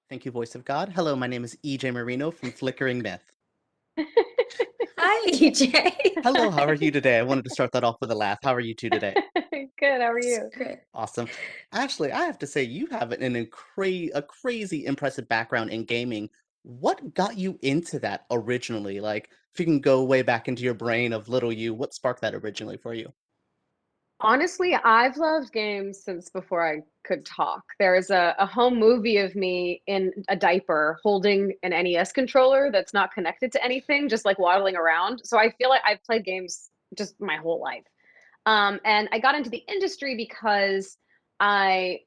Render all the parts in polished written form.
Thank you, voice of God. Hello, my name is EJ Marino from Flickering Myth. Hi, EJ. Hello, how are you today? I wanted to start that off with a laugh. How are you two today? Good, how are It's you? great. Awesome. Actually, I have to say, you have a crazy impressive background in gaming. What got you into that originally? Like, if you can go way back into your brain of little you, what sparked that originally for you? Honestly, I've loved games since before I could talk. There's a home movie of me in a diaper holding an NES controller that's not connected to anything, just like waddling around. So I feel like I've played games just my whole life. And I got into the industry because I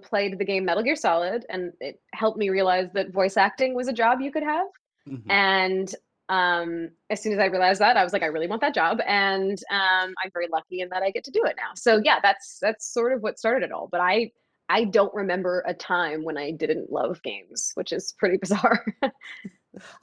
played the game Metal Gear Solid, and it helped me realize that voice acting was a job you could have. Hmm. And as soon as I realized that, I was like, I really want that job, and I'm very lucky in that I get to do it now. So yeah, that's sort of what started it all. But I don't remember a time when I didn't love games, which is pretty bizarre.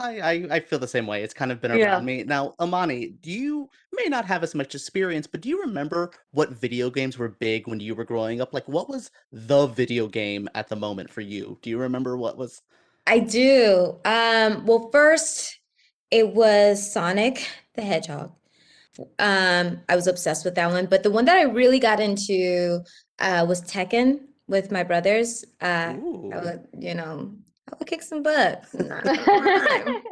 I feel the same way. It's kind of been around Yeah. me. Now, Amani, do you may not have as much experience, but do you remember what video games were big when you were growing up? Like, what was the video game at the moment for you? Do you remember what was? I do. Well, first it was Sonic the Hedgehog. I was obsessed with that one, but the one that I really got into was Tekken with my brothers. I Ooh. would, I would kick some butt. I'm not gonna lie.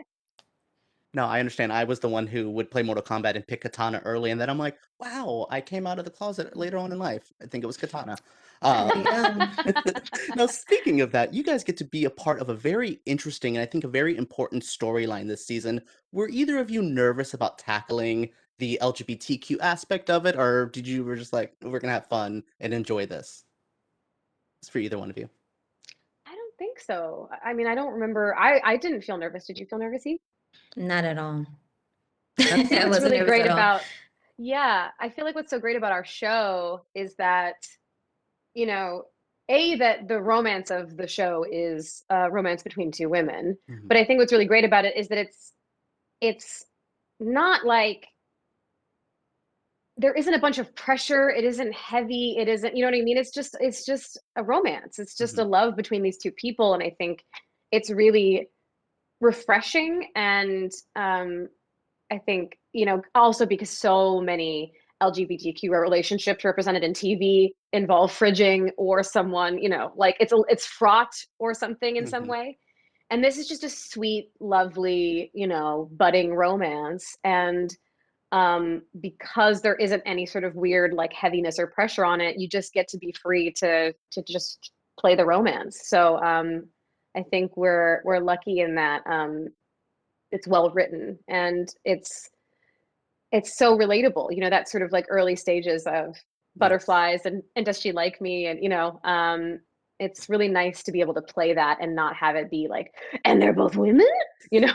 No, I understand. I was the one who would play Mortal Kombat and pick Katana early, and then I'm like, wow, I came out of the closet later on in life. I think it was Katana. There you Um, go. now, speaking of that, you guys get to be a part of a very interesting and I think a very important storyline this season. Were either of you nervous about tackling the LGBTQ aspect of it, or did you were just like, we're gonna have fun and enjoy this? It's for either one of you. I don't think so. I mean, I don't remember. I didn't feel nervous. Did you feel nervous, Eve? Not at all. I think I what's wasn't really nervous great at all. about, yeah, I feel like what's so great about our show is that, you know, A, that the romance of the show is a romance between two women. Mhm, But I think what's really great about it is that it's not like there isn't a bunch of pressure. It isn't heavy. It isn't, you know what I mean? It's just a romance. It's just mhm, a love between these two people. And I think it's really refreshing and I think, also because so many LGBTQ relationships represented in TV involve fridging or someone, like it's fraught or something in some mhm. way. And this is just a sweet, lovely, budding romance. And because there isn't any sort of weird like heaviness or pressure on it, you just get to be free to just play the romance. So I think we're lucky in that it's well written and it's so relatable, that sort of like early stages of Yes. butterflies and does she like me? And, it's really nice to be able to play that and not have it be like, and they're both women, you know?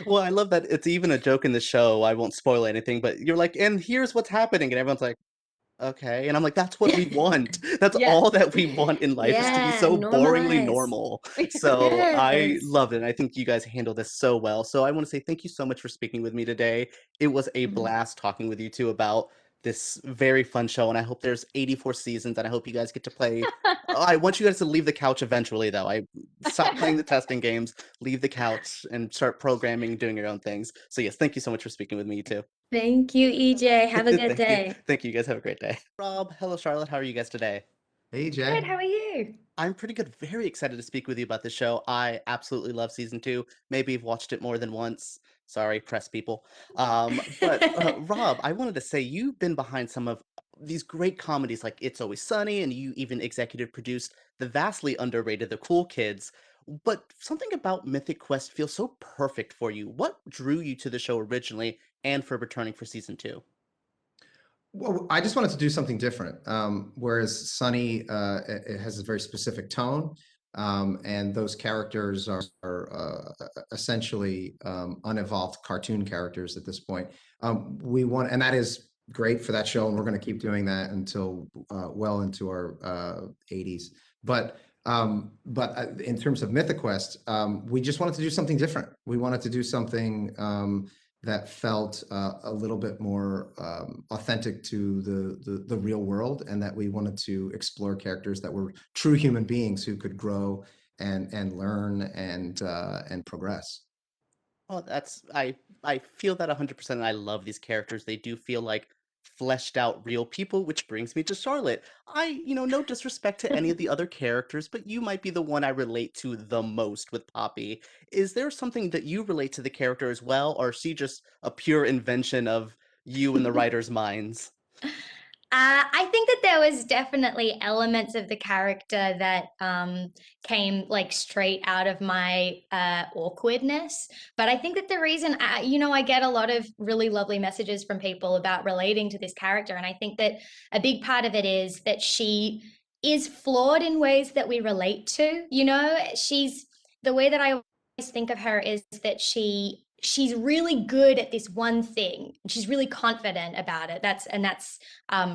Well, I love that it's even a joke in the show. I won't spoil anything, but you're like, and here's what's happening, and everyone's like, okay. And I'm like, that's what we want. That's Yes. all that we want in life is to be Yeah, so boringly normalize. normal. So I Yes. love it. I think you guys handle this so well. So I want to say thank you so much for speaking with me today. It was a Mhm. blast talking with you two about this very fun show, and I hope there's 84 seasons, and I hope you guys get to play. I want you guys to leave the couch eventually, though. I stop playing the testing games, leave the couch, and start programming, doing your own things. So yes, thank you so much for speaking with me too. Thank you, Thank you so much. EJ. Have a good Thank you. day. Thank you. You guys have a great day. Rob, hello, Charlotte. How are you guys today? Hey Good, Jay. how are you? I'm pretty good. Very excited to speak with you about this show. I absolutely love season two. Maybe you've watched it more than once. Sorry, press people. But Rob, I wanted to say you've been behind some of these great comedies like It's Always Sunny, and you even executive produced the vastly underrated The Cool Kids. But something about Mythic Quest feels so perfect for you. What drew you to the show originally and for returning for season two? Well, I just wanted to do something different. Whereas Sunny, it has a very specific tone, and those characters are essentially unevolved cartoon characters at this point. We want, and that is great for that show, and we're going to keep doing that until well into our 80s. But in terms of Mythic Quest, we just wanted to do something different. We wanted to do something. That felt a little bit more authentic to the real world, and that we wanted to explore characters that were true human beings who could grow and learn and progress. Oh, that's I feel that 100%, and I love these characters. They do feel like fleshed out real people, which brings me to Charlotte. No disrespect to any of the other characters, but you might be the one I relate to the most with Poppy. Is there something that you relate to the character as well, or is she just a pure invention of you and the writers' minds? I think that there was definitely elements of the character that came like straight out of my awkwardness. But I think that the reason, I get a lot of really lovely messages from people about relating to this character. And I think that a big part of it is that she is flawed in ways that we relate to. She's the way that I always think of her is that she's really good at this one thing. She's really confident about it. That's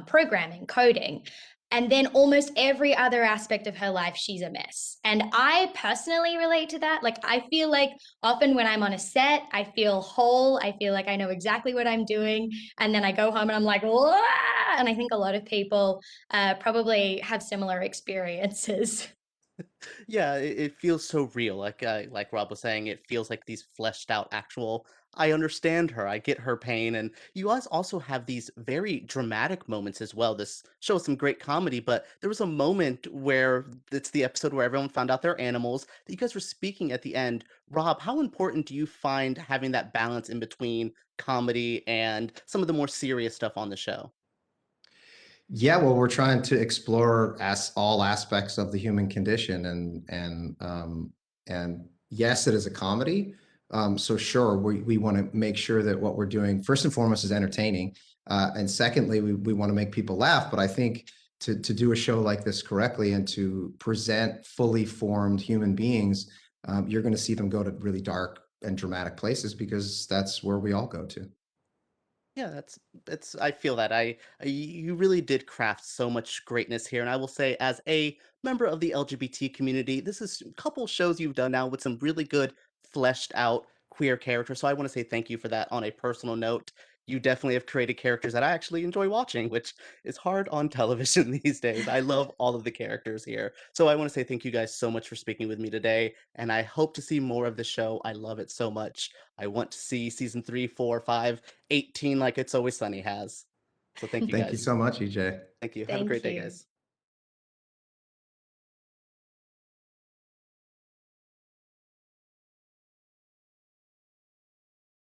programming, coding. And then almost every other aspect of her life, she's a mess. And I personally relate to that. Like, I feel like often when I'm on a set, I feel whole. I feel like I know exactly what I'm doing. And then I go home and I'm like, "Wah!" And I think a lot of people probably have similar experiences. Yeah, it feels so real. Like Rob was saying, it feels like these fleshed out actual. I understand her. I get her pain, and you guys also have these very dramatic moments as well. This shows some great comedy, but there was a moment where it's the episode where everyone found out they're animals. That you guys were speaking at the end. Rob, how important do you find having that balance in between comedy and some of the more serious stuff on the show? Yeah, well, we're trying to explore all aspects of the human condition, and yes, it is a comedy. So sure, we want to make sure that what we're doing first and foremost is entertaining, and secondly, we want to make people laugh. But I think to do a show like this correctly and to present fully formed human beings, you're going to see them go to really dark and dramatic places because that's where we all go to. Yeah, that's I feel that. You really did craft so much greatness here, and I will say as a member of the LGBT community, this is a couple shows you've done now with some really good fleshed out queer characters. So I want to say thank you for that on a personal note. You definitely have created characters that I actually enjoy watching, which is hard on television these days. I love all of the characters here. So I want to say thank you guys so much for speaking with me today, and I hope to see more of the show. I love it so much. I want to see season 3, 4, 5, 18 like It's Always Sunny has. So thank you Thank you guys. so much, EJ. Thank you. Have a Thank great day, you. guys.